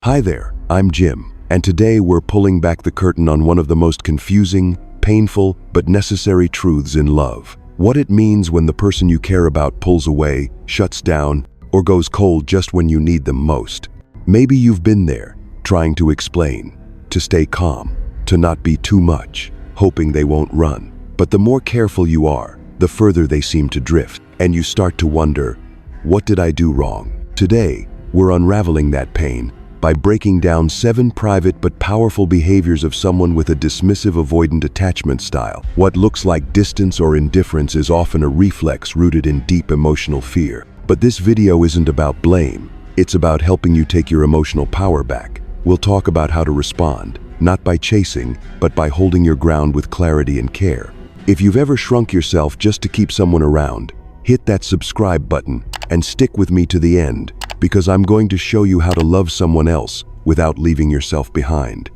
Hi there, I'm Jim, and today we're pulling back the curtain on one of the most confusing, painful, but necessary truths in love. What it means when the person you care about pulls away, shuts down, or goes cold just when you need them most. Maybe you've been there, trying to explain, to stay calm, to not be too much, hoping they won't run. But the more careful you are, the further they seem to drift, and you start to wonder, what did I do wrong? Today, we're unraveling that pain by breaking down 7 private but powerful behaviors of someone with a dismissive avoidant attachment style. What looks like distance or indifference is often a reflex rooted in deep emotional fear. But this video isn't about blame. It's about helping you take your emotional power back. We'll talk about how to respond, not by chasing, but by holding your ground with clarity and care. If you've ever shrunk yourself just to keep someone around, hit that subscribe button and stick with me to the end, because I'm going to show you how to love someone else without leaving yourself behind.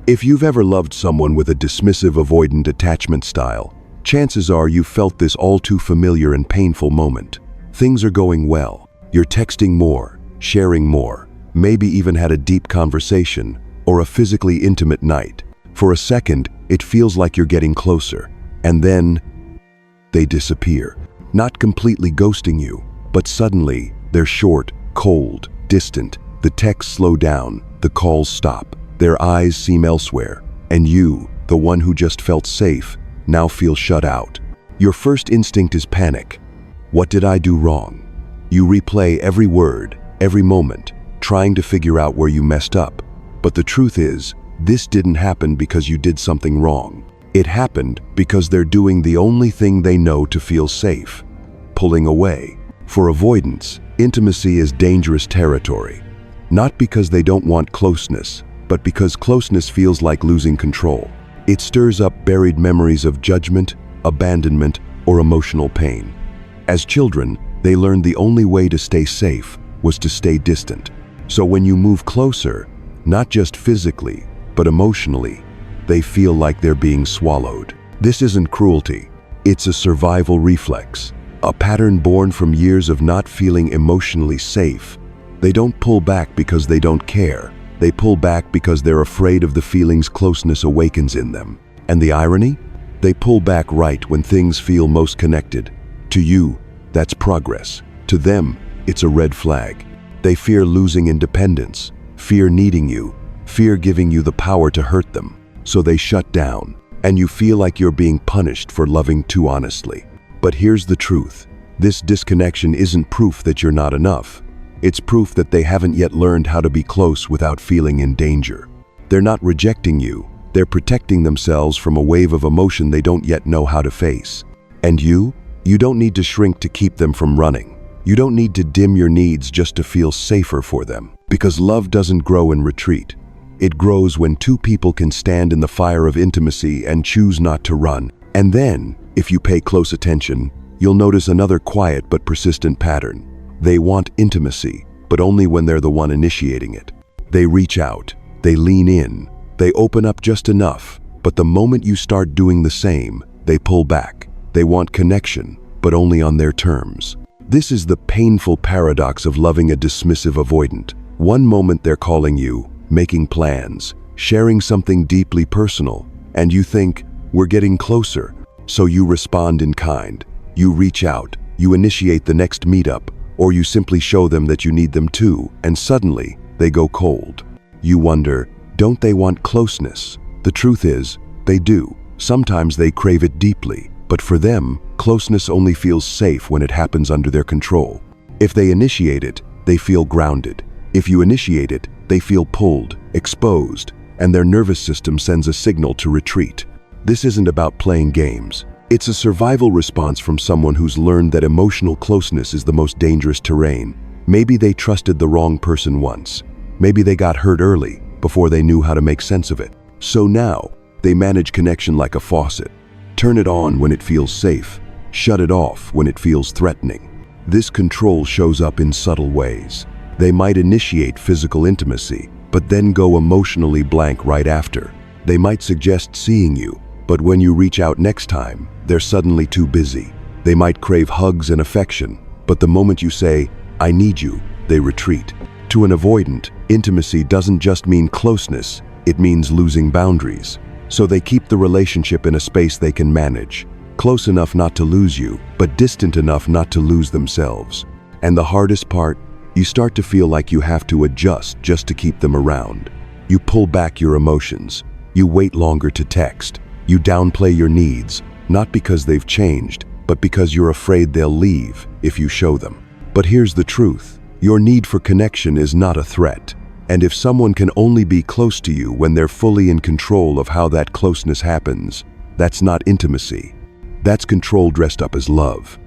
If you've ever loved someone with a dismissive avoidant attachment style, chances are you've felt this all too familiar and painful moment. Things are going well. You're texting more, sharing more, maybe even had a deep conversation or a physically intimate night. For a second, it feels like you're getting closer, and then they disappear. Not completely ghosting you, but suddenly they're short, cold, distant. The texts slow down, the calls stop, their eyes seem elsewhere, and you, the one who just felt safe, now feel shut out. Your first instinct is panic. What did I do wrong? You replay every word, every moment, trying to figure out where you messed up. But the truth is, this didn't happen because you did something wrong. It happened because they're doing the only thing they know to feel safe: pulling away. For avoidance, intimacy is dangerous territory. Not because they don't want closeness, but because closeness feels like losing control. It stirs up buried memories of judgment, abandonment, or emotional pain. As children, they learned the only way to stay safe was to stay distant. So when you move closer, not just physically, but emotionally, they feel like they're being swallowed. This isn't cruelty, it's a survival reflex. A pattern born from years of not feeling emotionally safe. They don't pull back because they don't care. They pull back because they're afraid of the feelings closeness awakens in them. And the irony? They pull back right when things feel most connected. To you, that's progress. To them, it's a red flag. They fear losing independence, fear needing you, fear giving you the power to hurt them. So they shut down, and you feel like you're being punished for loving too honestly. But here's the truth. This disconnection isn't proof that you're not enough. It's proof that they haven't yet learned how to be close without feeling in danger. They're not rejecting you. They're protecting themselves from a wave of emotion they don't yet know how to face. And you don't need to shrink to keep them from running. You don't need to dim your needs just to feel safer for them. Because love doesn't grow in retreat. It grows when two people can stand in the fire of intimacy and choose not to run. And then, if you pay close attention, you'll notice another quiet but persistent pattern. They want intimacy, but only when they're the one initiating it. They reach out, they lean in, they open up just enough, but the moment you start doing the same, they pull back. They want connection, but only on their terms. This is the painful paradox of loving a dismissive avoidant. One moment they're calling you, making plans, sharing something deeply personal, and you think, we're getting closer. So you respond in kind, you reach out, you initiate the next meetup, or you simply show them that you need them too, and suddenly they go cold. You wonder, don't they want closeness? The truth is, they do. Sometimes they crave it deeply, but for them, closeness only feels safe when it happens under their control. If they initiate it, they feel grounded. If you initiate it, they feel pulled, exposed, and their nervous system sends a signal to retreat. This isn't about playing games. It's a survival response from someone who's learned that emotional closeness is the most dangerous terrain. Maybe they trusted the wrong person once. Maybe they got hurt early, before they knew how to make sense of it. So now, they manage connection like a faucet. Turn it on when it feels safe. Shut it off when it feels threatening. This control shows up in subtle ways. They might initiate physical intimacy, but then go emotionally blank right after. They might suggest seeing you, but when you reach out next time, they're suddenly too busy. They might crave hugs and affection, but the moment you say, I need you, they retreat. To an avoidant, intimacy doesn't just mean closeness, it means losing boundaries. So they keep the relationship in a space they can manage, close enough not to lose you, but distant enough not to lose themselves. And the hardest part, you start to feel like you have to adjust just to keep them around. You pull back your emotions. You wait longer to text. You downplay your needs, not because they've changed, but because you're afraid they'll leave if you show them. But here's the truth. Your need for connection is not a threat. And if someone can only be close to you when they're fully in control of how that closeness happens, that's not intimacy. That's control dressed up as love.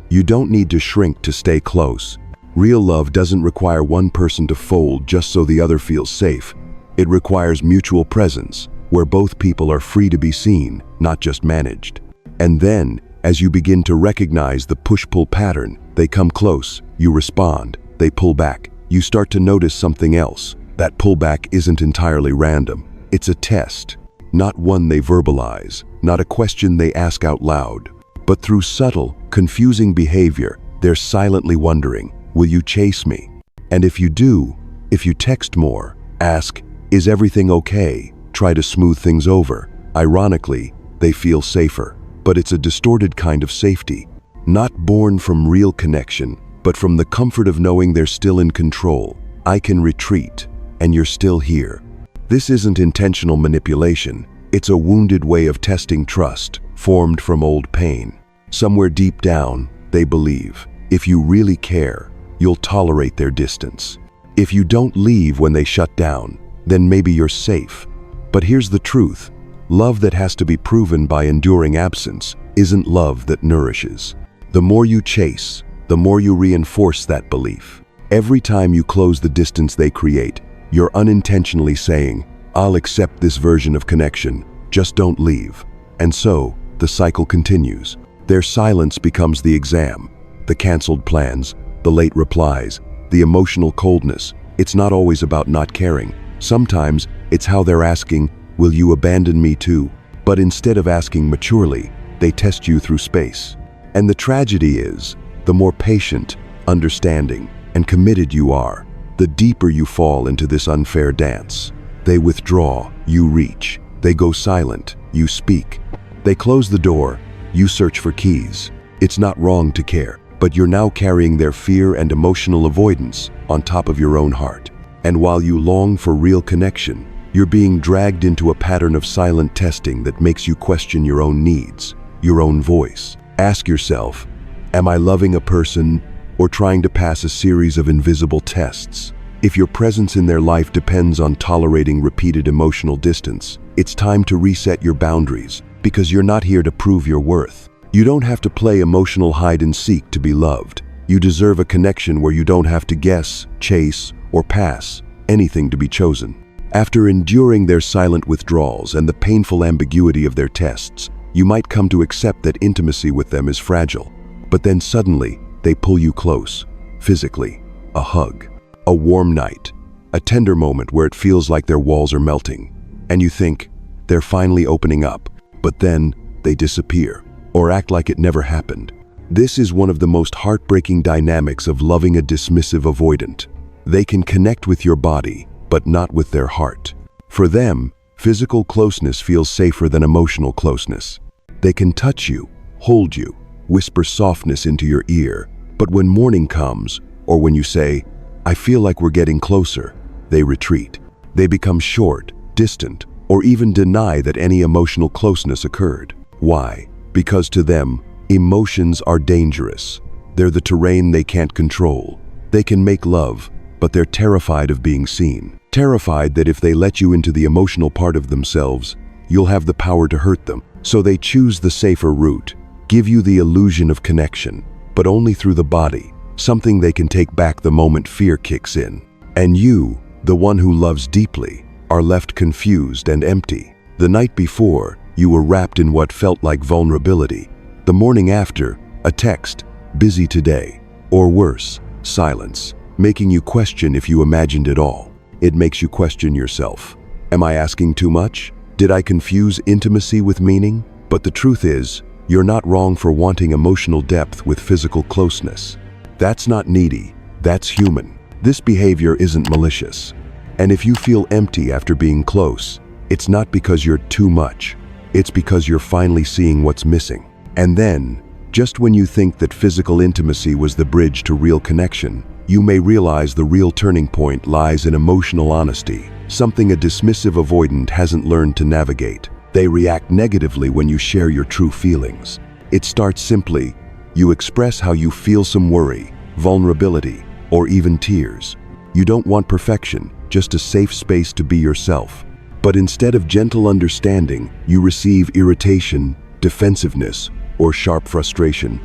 You don't need to shrink to stay close. Real love doesn't require one person to fold just so the other feels safe. It requires mutual presence, where both people are free to be seen, not just managed. And then, as you begin to recognize the push-pull pattern, they come close, you respond, they pull back. You start to notice something else. That pullback isn't entirely random. It's a test, not one they verbalize, not a question they ask out loud. But through subtle, confusing behavior, they're silently wondering, will you chase me? And if you do, if you text more, ask, is everything okay? Try to smooth things over. Ironically, they feel safer. But it's a distorted kind of safety, not born from real connection, but from the comfort of knowing they're still in control. I can retreat, and you're still here. This isn't intentional manipulation. It's a wounded way of testing trust, formed from old pain. Somewhere deep down, they believe, if you really care, you'll tolerate their distance. If you don't leave when they shut down, then maybe you're safe. But here's the truth. Love that has to be proven by enduring absence isn't love that nourishes. The more you chase, the more you reinforce that belief. Every time you close the distance they create, you're unintentionally saying, I'll accept this version of connection, just don't leave. And so, the cycle continues. Their silence becomes the exam, the canceled plans, the late replies, the emotional coldness. It's not always about not caring. Sometimes, it's how they're asking, will you abandon me too? But instead of asking maturely, they test you through space. And the tragedy is, the more patient, understanding, and committed you are, the deeper you fall into this unfair dance. They withdraw, you reach. They go silent, you speak. They close the door, you search for keys. It's not wrong to care, but you're now carrying their fear and emotional avoidance on top of your own heart. And while you long for real connection, you're being dragged into a pattern of silent testing that makes you question your own needs, your own voice. Ask yourself, am I loving a person or trying to pass a series of invisible tests? If your presence in their life depends on tolerating repeated emotional distance, it's time to reset your boundaries, because you're not here to prove your worth. You don't have to play emotional hide and seek to be loved. You deserve a connection where you don't have to guess, chase, or pass anything to be chosen. After enduring their silent withdrawals and the painful ambiguity of their tests, you might come to accept that intimacy with them is fragile. But then suddenly, they pull you close, physically. A hug, a warm night, a tender moment where it feels like their walls are melting. And you think, they're finally opening up, but then they disappear, or act like it never happened. This is one of the most heartbreaking dynamics of loving a dismissive avoidant. They can connect with your body, but not with their heart. For them, physical closeness feels safer than emotional closeness. They can touch you, hold you, whisper softness into your ear, but when morning comes, or when you say, I feel like we're getting closer, they retreat. They become short, distant, or even deny that any emotional closeness occurred. Why? Because to them, emotions are dangerous. They're the terrain they can't control. They can make love, but they're terrified of being seen. Terrified that if they let you into the emotional part of themselves, you'll have the power to hurt them. So they choose the safer route, give you the illusion of connection, but only through the body, something they can take back the moment fear kicks in. And you, the one who loves deeply, are left confused and empty. The night before, you were wrapped in what felt like vulnerability. The morning after, a text, busy today, or worse, silence, making you question if you imagined it all. It makes you question yourself. Am I asking too much? Did I confuse intimacy with meaning? But the truth is, you're not wrong for wanting emotional depth with physical closeness. That's not needy, that's human. This behavior isn't malicious. And if you feel empty after being close, it's not because you're too much. It's because you're finally seeing what's missing. And then, just when you think that physical intimacy was the bridge to real connection, you may realize the real turning point lies in emotional honesty, something a dismissive avoidant hasn't learned to navigate. They react negatively when you share your true feelings. It starts simply. You express how you feel, some worry, vulnerability, or even tears. You don't want perfection, just a safe space to be yourself. But instead of gentle understanding, you receive irritation, defensiveness, or sharp frustration.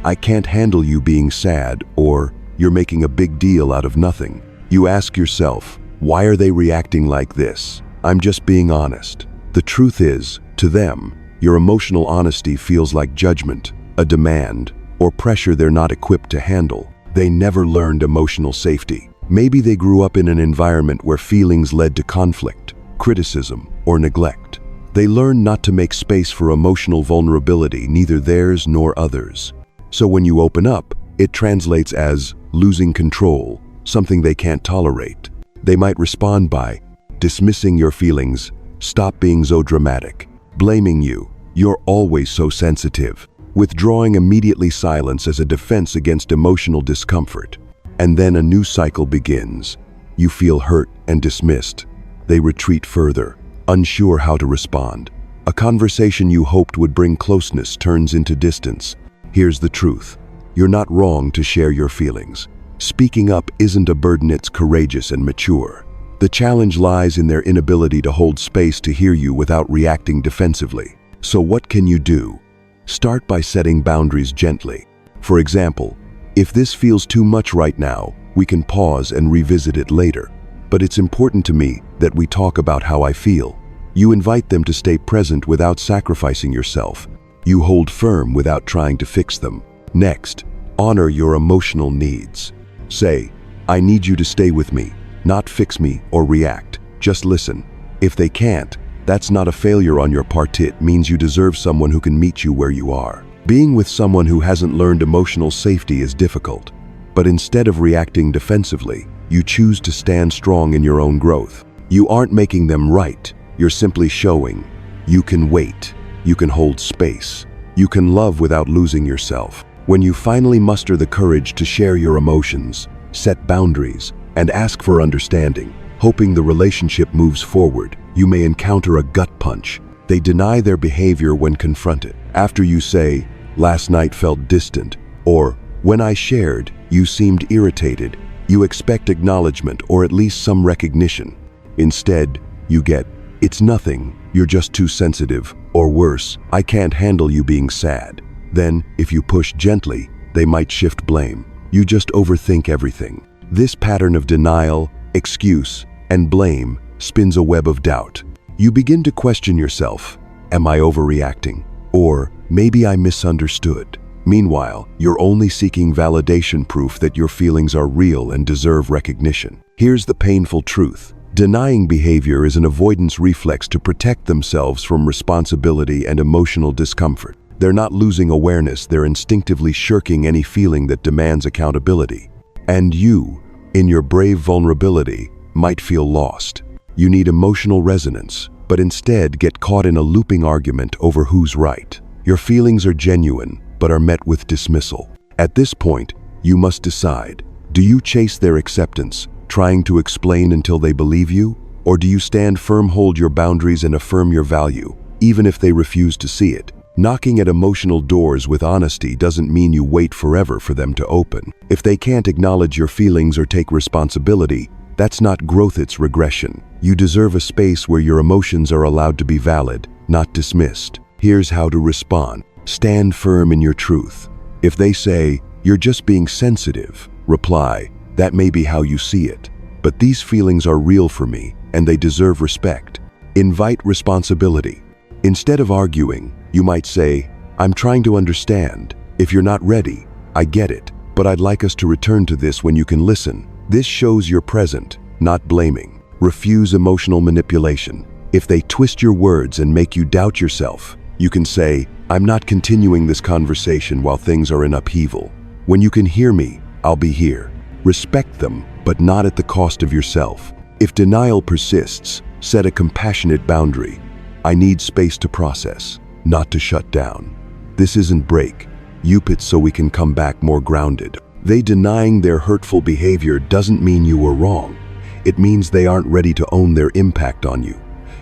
I can't handle you being sad, or you're making a big deal out of nothing. You ask yourself, why are they reacting like this? I'm just being honest. The truth is, to them, your emotional honesty feels like judgment, a demand, or pressure they're not equipped to handle. They never learned emotional safety. Maybe they grew up in an environment where feelings led to conflict, criticism, or neglect. They learned not to make space for emotional vulnerability, neither theirs nor others. So when you open up, it translates as losing control, something they can't tolerate. They might respond by dismissing your feelings, stop being so dramatic, blaming you, you're always so sensitive, withdrawing immediately, silence as a defense against emotional discomfort. And then a new cycle begins. You feel hurt and dismissed. They retreat further, unsure how to respond. A conversation you hoped would bring closeness turns into distance. Here's the truth. You're not wrong to share your feelings. Speaking up isn't a burden, it's courageous and mature. The challenge lies in their inability to hold space to hear you without reacting defensively. So what can you do? Start by setting boundaries gently. For example, if this feels too much right now, we can pause and revisit it later. But it's important to me that we talk about how I feel. You invite them to stay present without sacrificing yourself. You hold firm without trying to fix them. Next, honor your emotional needs. Say, I need you to stay with me, not fix me or react. Just listen. If they can't, that's not a failure on your part. It means you deserve someone who can meet you where you are. Being with someone who hasn't learned emotional safety is difficult. But instead of reacting defensively, you choose to stand strong in your own growth. You aren't making them right. You're simply showing. You can wait. You can hold space. You can love without losing yourself. When you finally muster the courage to share your emotions, set boundaries, and ask for understanding, hoping the relationship moves forward, you may encounter a gut punch. They deny their behavior when confronted. After you say, last night felt distant, or when I shared, you seemed irritated, you expect acknowledgement or at least some recognition. Instead, you get, it's nothing, you're just too sensitive, or worse, I can't handle you being sad. Then, if you push gently, they might shift blame. You just overthink everything. This pattern of denial, excuse, and blame spins a web of doubt. You begin to question yourself. Am I overreacting? Or maybe I misunderstood. Meanwhile, you're only seeking validation, proof that your feelings are real and deserve recognition. Here's the painful truth. Denying behavior is an avoidance reflex to protect themselves from responsibility and emotional discomfort. They're not losing awareness, they're instinctively shirking any feeling that demands accountability. And you, in your brave vulnerability, might feel lost. You need emotional resonance, but instead get caught in a looping argument over who's right. Your feelings are genuine, but are met with dismissal. At this point, you must decide. Do you chase their acceptance, trying to explain until they believe you? Or do you stand firm, hold your boundaries, and affirm your value, even if they refuse to see it? Knocking at emotional doors with honesty doesn't mean you wait forever for them to open. If they can't acknowledge your feelings or take responsibility, that's not growth, it's regression. You deserve a space where your emotions are allowed to be valid, not dismissed. Here's how to respond. Stand firm in your truth. If they say, you're just being sensitive, reply, that may be how you see it, but these feelings are real for me, and they deserve respect. Invite responsibility. Instead of arguing, you might say, I'm trying to understand. If you're not ready, I get it, but I'd like us to return to this when you can listen. This shows you're present, not blaming. Refuse emotional manipulation. If they twist your words and make you doubt yourself, you can say, I'm not continuing this conversation while things are in upheaval. When you can hear me, I'll be here. Respect them, but not at the cost of yourself. If denial persists, set a compassionate boundary. I need space to process, not to shut down. This isn't break. It so we can come back more grounded. They denying their hurtful behavior doesn't mean you were wrong. It means they aren't ready to own their impact on you.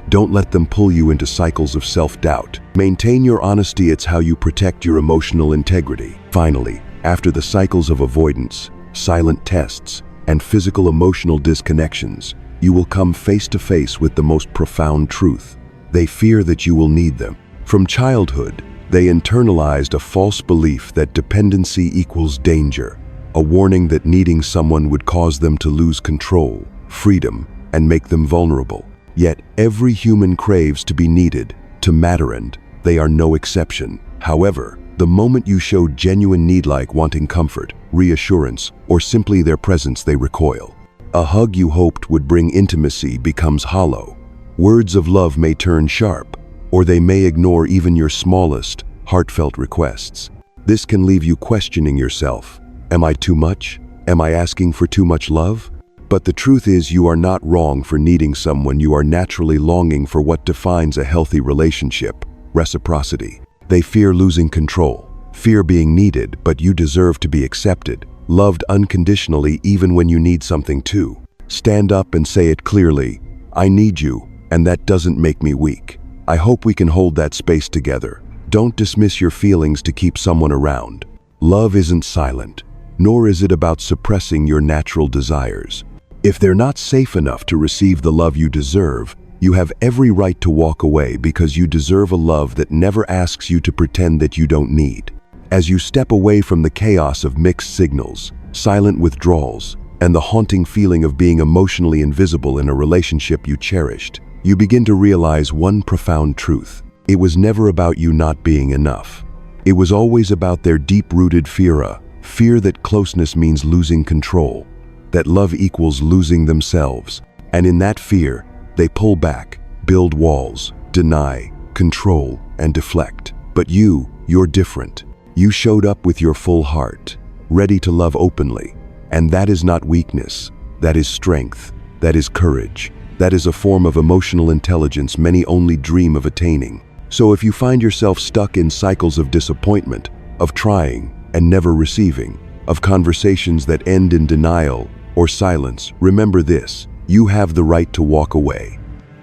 Don't let them pull you into cycles of self-doubt. Maintain your honesty. It's how you protect your emotional integrity. Finally, after the cycles of avoidance, silent tests, and physical emotional disconnections, you will come face to face with the most profound truth. They fear that you will need them. From childhood, they internalized a false belief that dependency equals danger, a warning that needing someone would cause them to lose control, freedom, and make them vulnerable. Yet every human craves to be needed, to matter, and they are no exception. However, the moment you show genuine need, like wanting comfort, reassurance, or simply their presence, they recoil. A hug you hoped would bring intimacy becomes hollow. Words of love may turn sharp, or they may ignore even your smallest, heartfelt requests. This can leave you questioning yourself. Am I too much? Am I asking for too much love? But the truth is, you are not wrong for needing someone. You are naturally longing for what defines a healthy relationship: reciprocity. They fear losing control, fear being needed, but you deserve to be accepted, loved unconditionally, even when you need something too. Stand up and say it clearly: I need you, and that doesn't make me weak. I hope we can hold that space together. Don't dismiss your feelings to keep someone around. Love isn't silent, nor is it about suppressing your natural desires. If they're not safe enough to receive the love you deserve, you have every right to walk away, because you deserve a love that never asks you to pretend that you don't need. As you step away from the chaos of mixed signals, silent withdrawals, and the haunting feeling of being emotionally invisible in a relationship you cherished, you begin to realize one profound truth. It was never about you not being enough. It was always about their deep-rooted fear that closeness means losing control, that love equals losing themselves. And in that fear, they pull back, build walls, deny, control, and deflect. But you're different. You showed up with your full heart, ready to love openly. And that is not weakness. That is strength. That is courage. That is a form of emotional intelligence many only dream of attaining. So if you find yourself stuck in cycles of disappointment, of trying and never receiving, of conversations that end in denial or silence, remember this: you have the right to walk away.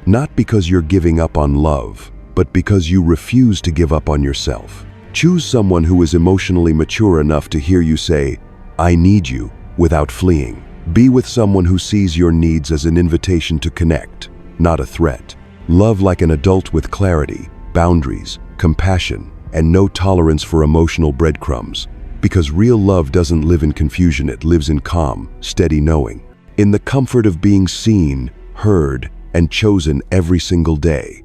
Not because you're giving up on love, but because you refuse to give up on yourself. Choose someone who is emotionally mature enough to hear you say, I need you, without fleeing. Be with someone who sees your needs as an invitation to connect, not a threat. Love like an adult with clarity, boundaries, compassion, and no tolerance for emotional breadcrumbs. Because real love doesn't live in confusion, it lives in calm, steady knowing. In the comfort of being seen, heard, and chosen every single day.